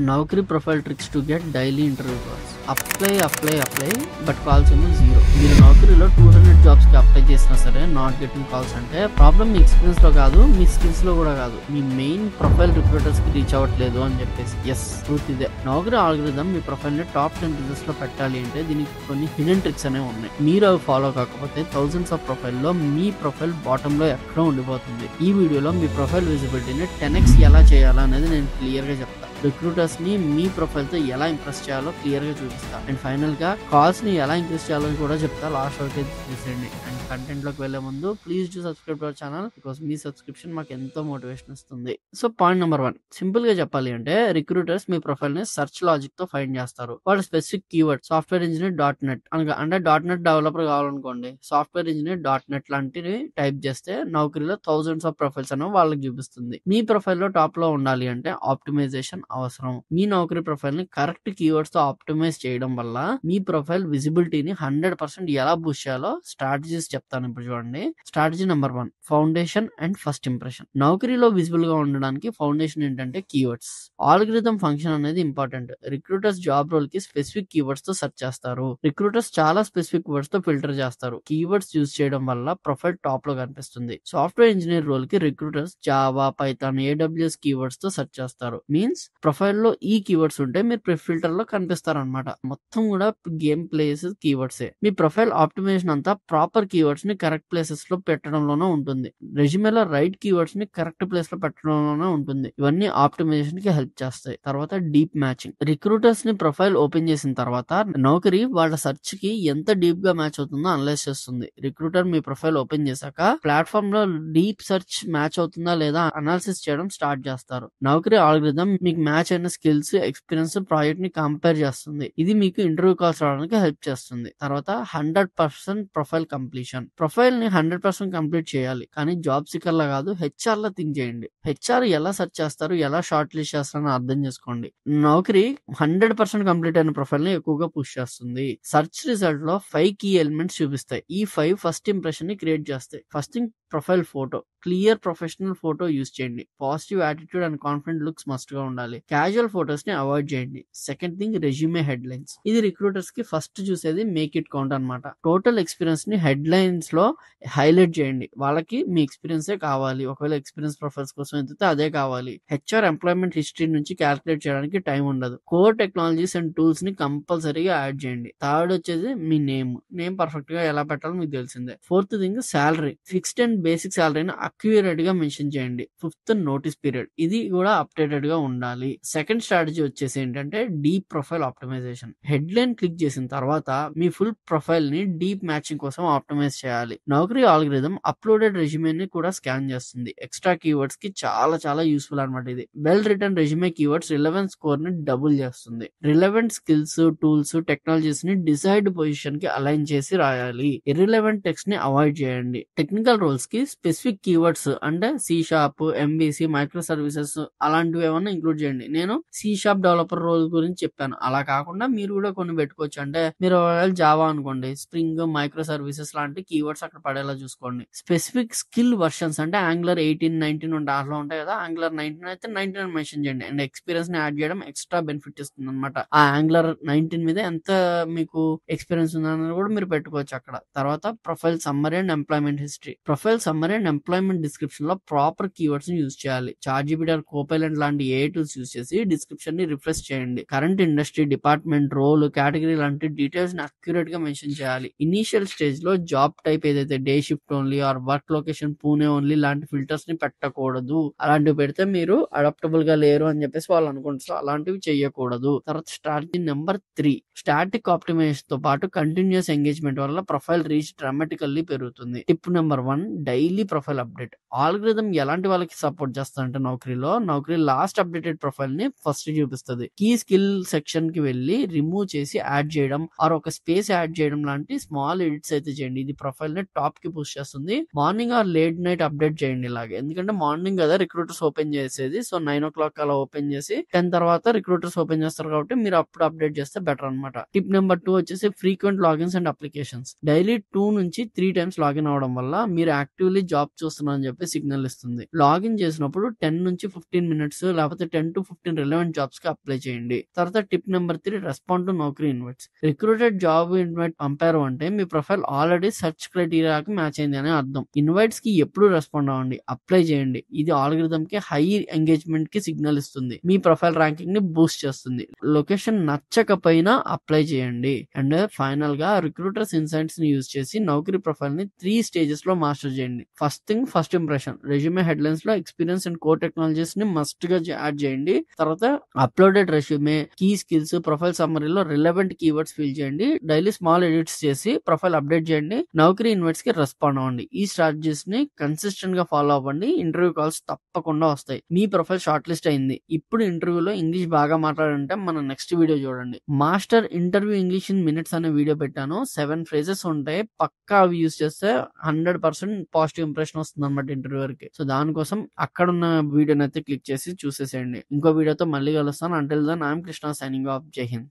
Naukri profile tricks to get daily interview calls. Apply but calls ఏమో zero. మీరు నౌకరీలో 200 jobs కి apply చేసినా సరే నాట్ గెటింగ్ కాల్స్ అంటే ప్రాబ్లం మీ ఎక్స్పీరియన్స్ లో కాదు, మీ స్కిల్స్ లో కూడా కాదు, మీ మెయిన్ ప్రొఫైల్ రిక్రూటర్స్ కి రీచ్ అవ్వట్లేదు అని చెప్పేసి. ఎస్, ట్రూత్ ఇదే. నౌకరీ ఆల్గోరిథం మీ ప్రొఫైల్ ని టాప్ 10 రిజల్ట్స్ లో పెట్టాలి అంటే దీనికి కొన్ని హిడెన్ ట్రిక్స్ అనేవి ఉన్నాయి. మీరు అవి ఫాలో కాకపోతే థౌసండ్స్ ఆఫ్ ప్రొఫైల్ లో మీ ప్రొఫైల్ బాటమ్ లో ఎక్కడో ఉండిపోతుంది. ఈ వీడియోలో మీ ప్రొఫైల్ విజిబిలిటీని 10x ఎలా చేయాలనేది నేను క్లియర్ గా చెప్తాను. రిక్రూటర్స్ ని మీ ప్రొఫైల్ తో ఎలా ఇంప్రెస్ చేయాలో క్లియర్ గా చూపిస్తా. అండ్ ఫైనల్ గా కాల్స్ ని ఎలా ఇంక్రీస్ చేయాలో కూడా చెప్తా. లాస్ట్ వరకు చూసేయండి. అండ్ కంటెంట్ లోకి వెళ్లే ముందు please do subscribe to our channel, because me subscription మాకు ఎంతో మోటివేషన్ ఇస్తుంది. సో పాయింట్ నెంబర్ 1, సింపుల్ గా చెప్పాలి అంటే రిక్రూటర్స్ మీ ప్రొఫైల్ ని సెర్చ్ లాజిక్ తో ఫైండ్ చేస్తారు. వాళ్ళ specific keyword software engineer .net అంటే .net డెవలపర్ కావాలనుకోండి, సాఫ్ట్వేర్ ఇంజనీర్ .net లాంటివి టైప్ చేస్తే నౌకరీలో థౌసండ్స్ ఆఫ్ ప్రొఫైల్స్ అనేవి వాళ్ళకి చూపిస్తుంది. మీ ప్రొఫైల్ లో టాప్ లో ఉండాలి అంటే ఆప్టిమైజేషన్ అవసరం. మీ నౌకరీ ప్రొఫైల్ ని కరెక్ట్ కీవర్డ్స్ తో ఆప్టిమైజ్ చేయడం వల్ల మీ ప్రొఫైల్ విజిబిలిటీని 100% ఎలా బూస్ట్ చేయాలో స్ట్రాటజీస్ చెప్తాను. ఇప్పుడు చూడండి. Strategy number 1, foundation and first impression. నౌకరీలో విజిబుల్ గా ఉండడానికి ఫౌండేషన్ ఏంటంటే కీవర్డ్స్. ఆల్గోరిథం ఫంక్షన్ అనేది ఇంపార్టెంట్. రిక్రూటర్స్ జాబ్ రోల్ కి స్పెసిఫిక్ కీవర్డ్స్ తో సెర్చ్ చేస్తారు. రిక్రూటర్స్ చాలా స్పెసిఫిక్ వర్డ్స్ తో ఫిల్టర్ చేస్తారు. కీవర్డ్స్ యూజ్ చేయడం వల్ల ప్రొఫైల్ టాప్ లో కనిపిస్తుంది. సాఫ్ట్వేర్ ఇంజనీర్ రోల్ కి recruiters Java, Python, AWS keywords తో సెర్చ్ చేస్తారు. మీన్స్ ప్రొఫైల్ లో ఈ కీవర్డ్స్ ఉంటే మీరు ఫిల్టర్ లో కనిపిస్తారు అనమాట. మొత్తం కూడా గేమ్ ప్లేస్ కీవర్డ్స్. మీ ప్రొఫైల్ ఆప్టిమైజేషన్ అంతా ప్రాపర్ కీవర్డ్స్ ని కరెక్ట్ ప్లేసెస్ లో పెట్టడంలోనే ఉంటుంది. రెజ్యూమేలో రైట్ కీవర్డ్స్ ని కరెక్ట్ ప్లేస్ లో పెట్టడంలోనే ఉంటుంది. ఇవన్నీ ఆప్టిమైజేషన్ కి హెల్ప్ చేస్తాయి. తర్వాత డీప్ మ్యాచింగ్. రిక్రూటర్స్ ని ప్రొఫైల్ ఓపెన్ చేసిన తర్వాత నౌకరీ వాళ్ళ సెర్చ్ కి ఎంత డీప్ గా మ్యాచ్ అవుతుందో అనలైజ్ చేస్తుంది. రిక్రూటర్ మీ ప్రొఫైల్ ఓపెన్ చేశాక ప్లాట్ఫామ్ లో డీప్ సెర్చ్ మ్యాచ్ అవుతుందా లేదా అనాలిసిస్ చేయడం స్టార్ట్ చేస్తారు. నౌకరీ ఆల్గోరిథం మీకు మ్యాచ్ అయిన స్కిల్స్, ఎక్స్పీరియన్స్, ప్రాజెక్ట్ ని కంపేర్ చేస్తుంది. ఇది మీకు ఇంటర్వ్యూ కాల్స్ రావడానికి హెల్ప్ చేస్తుంది. తర్వాత 100% ప్రొఫైల్ కంప్లీషన్. ప్రొఫైల్ ని 100% కంప్లీట్ చేయాలి, కానీ జాబ్ సీకర్ లా కాదు, HR లా థింక్ చేయండి. HR ఎలా సెర్చ్ చేస్తారు, ఎలా షార్ట్ లిస్ట్ చేస్తారని అర్థం చేసుకోండి. నౌకరీ 100% కంప్లీట్ అయిన ప్రొఫైల్ ని ఎక్కువగా పుష్ చేస్తుంది. సెర్చ్ రిజల్ట్ లో 5 కీ ఎలిమెంట్స్ చూపిస్తాయి. ఈ 5 ఫస్ట్ ఇంప్రెషన్ ని క్రియేట్ చేస్తాయి. First thing, profile photo. Clear professional photo use చేయండి. Positive attitude and confident looks must గా ఉండాలి. క్యాజువల్ ఫోటోస్ ని అవాయిడ్ చేయండి. Second thing, resume head lines. ఇది రిక్రూటర్స్ కి ఫస్ట్ చూసేది మేక్ ఇట్ కౌంట్ అనమాట. టోటల్ ఎక్స్పీరియన్స్ ని హెడ్ లైన్స్ లో హైలైట్ చేయండి. వాళ్ళకి మీ ఎక్స్పీరియన్స్ కావాలి. ఒకవేళ ఎక్స్పీరియన్స్ ప్రొఫైల్స్ కోసం ఎత్తితే అదే కావాలి. HR ఎంప్లాయ్మెంట్ హిస్టరీ నుంచి క్యాలిక్యులేట్ చేయడానికి టైం ఉండదు. కోర్ టెక్నాలజీస్ అండ్ టూల్స్ ని కంపల్సరీగా యాడ్ చేయండి. థర్డ్ వచ్చేది మీ నేమ్ పర్ఫెక్ట్ గా ఎలా పెట్టాలో మీకు తెలిసిందే. Fourth thing, salary. Fixed and basic శాలరీని అక్యురేట్ గా మెన్షన్ చేయండి. Fifth, notice period. ఇది కూడా అప్డేటెడ్ గా ఉండాలి. సెకండ్ స్ట్రాటజీ వచ్చేసి ఏంటంటే deep profile optimization. Head line click చేసిన తర్వాత మీ ఫుల్ ప్రొఫైల్ ని డీప్ మ్యాచింగ్ కోసం ఆప్టిమైజ్ చేయాలి. నౌకరీ ఆల్గోరిథం అప్లోడెడ్ రెజ్యూమే ని కూడా స్కాన్ చేస్తుంది. ఎక్స్ట్రా కీవర్డ్స్ కి చాలా యూస్ఫుల్ అనమాట ఇది. Well return resume keywords relevance score ని డబుల్ చేస్తుంది. రిలవెంట్ స్కిల్స్, టూల్స్, టెక్నాలజీస్ ని డిసైడ్ పొజిషన్ కి అలైన్ చేసి రాయాలి. ఇర్రిలవెంట్ టెక్స్ట్ ని అవాయిడ్ చేయండి. టెక్నికల్ రోల్స్ కి స్పెసిఫిక్ కీవర్డ్స్ అంటే C#, MVC, మైక్రో సర్వీసెస్ అలాంటివి ఏమన్నా ఇంక్లూడ్ చేయండి. నేను C# డెవలపర్ రోల్ గురించి చెప్పాను. అలా కాకుండా మీరు కూడా కొన్ని పెట్టుకోవచ్చు. అంటే మీరు జావా అనుకోండి, స్ప్రింగ్, మైక్రో సర్వీసెస్ లాంటి కీవర్డ్స్ అక్కడ పడేలా చూసుకోండి. స్పెసిఫిక్ స్కిల్ వర్షన్స్ అంటే Angular 18, 19 దాంట్లో ఉంటాయి కదా. Angular 19 అయితే 19 మెన్షన్ చేయండి. అండ్ ఎక్స్పీరియన్స్ ని యాడ్ చేయడం ఎక్స్ట్రా బెనిఫిట్ ఇస్తుంది అనమాట. ఆ Angular 19 మీద ఎంత మీకు ఎక్స్పీరియన్స్ ఉందని కూడా మీరు పెట్టుకోవచ్చు అక్కడ. తర్వాత profile summary and employment history. Profile summary and employment description లో ప్రాపర్ కీవర్డ్స్ ని యూజ్ చేయాలి. ChatGPT, Copilot లాంటి AI టూల్స్ యూజ్ చేసి డిస్క్రిప్షన్ ని రిఫ్రెష్ చేయండి. Current industry, department, role, category లాంటి డీటెయిల్స్ ని అక్యురేట్ గా మెన్షన్ చేయాలి. ఇనీషియల్ స్టేజ్ లో జాబ్ టైప్ ఏదైతే day shift only or work location Pune only లాంటి ఫిల్టర్స్ ని పెట్టకూడదు. అలాంటివి పెడితే మీరు అడాప్టబుల్ గా లేరు అని చెప్పేసి వాళ్ళు అనుకుంటారు. అలాంటివి చేయకూడదు. తర్వాత స్ట్రాటజీ నెంబర్ 3, స్టాటిక్ ఆప్టిమైజేషన్ తో పాటు కంటిన్యూస్ ఎంగేజ్మెంట్ వల్ల ప్రొఫైల్ రీచ్ డ్రామాటికల్లీ పెరుగుతుంది. Tip number 1, daily profile update. Algorithm ఎలాంటి వాళ్ళకి సపోర్ట్ చేస్తారంటే నౌకరీ లాస్ట్ అప్డేటెడ్ ప్రొఫైల్ ని ఫస్ట్ చూపిస్తుంది. కీ స్కిల్ సెక్షన్ కి వెళ్ళి రిమూవ్ చేసి యాడ్ చేయడం ఆర్ ఒక స్పేస్ యాడ్ చేయడం లాంటి స్మాల్ ఎడిట్స్ అయితే చేయండి. ఇది ప్రొఫైల్ ని టాప్ కి పుష్ చేస్తుంది. Morning or late night update చేయండి ఇలాగే. ఎందుకంటే మార్నింగ్ కదా రిక్రూటర్స్ ఓపెన్ చేసేది. సో 9 o'clock అలా ఓపెన్ చేసి 10 తర్వాత రిక్రూటర్స్ ఓపెన్ చేస్తారు కాబట్టి మీరు అప్పుడు అప్డేట్ చేస్తే బెటర్ అనమాట. టిప్ నెంబర్ 2 వచ్చేసి frequent logins and applications. Daily 2 నుంచి 3 times లాగిన్ అవడం వల్ల మీరు యాక్టివ్లీ జాబ్ చూస్తున్నా అని చెప్పి సిగ్నల్ ఇస్తుంది. లాగిన్ చేసినప్పుడు 10 నుంచి 15 మినిట్స్ లేకపోతే 10 to 15 రిలవెంట్ జాబ్స్ కి అప్లై చేయండి. తర్వాత tip number 3, respond to Naukri invites. Recruited job invite పంపారు అంటే మీ ప్రొఫైల్ ఆల్రెడీ సెర్చ్ క్రైటీరియాకి మ్యాచ్ అయింది అని అర్థం. ఇన్వైట్స్ కి ఎప్పుడు రెస్పాండ్ అవ్వండి, అప్లై చేయండి. ఇది ఆల్గరిథం కి హై ఎంగేజ్మెంట్ కి సిగ్నల్ ఇస్తుంది, మీ ప్రొఫైల్ ర్యాంకింగ్ ని బూస్ట్ చేస్తుంది. లొకేషన్ నచ్చకపోయినా అప్లై చేయండి. అండ్ ఫైనల్ గా రిక్రూటర్స్ ఇన్సైట్స్ ని యూజ్ చేసి నౌకరీ ప్రొఫైల్ ని 3 స్టేజెస్ లో మాస్టర్ చేయండి. First thing, first impression. Resume headlines లో ఎక్స్పీరియన్స్ అండ్ కోర్ టెక్నాలజీస్ ని మస్ట్ గా యాడ్ చేయండి. తర్వాత uploaded resume, key skills, profile సమ్మరీలో రిలవెంట్ కీవర్డ్స్ ఫిల్ చేయండి. డైలీ స్మాల్ ఎడిట్స్ చేసి ప్రొఫైల్ అప్డేట్ చేయండి. నౌకరీ ఇన్వైట్స్ కి రెస్పాండ్ అవ్వండి. ఈ స్ట్రాటజీస్ ని కన్సిస్టెంట్ గా ఫాలో అవ్వండి. ఇంటర్వ్యూ కాల్స్ తప్పకుండా వస్తాయి. మీ ప్రొఫైల్ షార్ట్ లిస్ట్ అయింది. ఇప్పుడు ఇంటర్వ్యూలో ఇంగ్లీష్ బాగా మాట్లాడంటే మన నెక్స్ట్ వీడియో చూడండి. Master interview English in minutes అనే వీడియో పెట్టాను. 7 ఫ్రేజెస్ ఉంటాయి, పక్కా అవి యూజ్ చేస్తే 100% పాజిటివ్ ఇంప్రెషన్ వస్తుంది అనమాట ఇంటర్వ్యూర్ కి. సో దానికోసం అక్కడ ఉన్న వీడియోని అయితే క్లిక్ చేసి చూసేసేయండి. ఇంకో వీడియోతో మళ్ళీ కలుస్తాను. Until then I'm Krishna signing off. జై హింద్.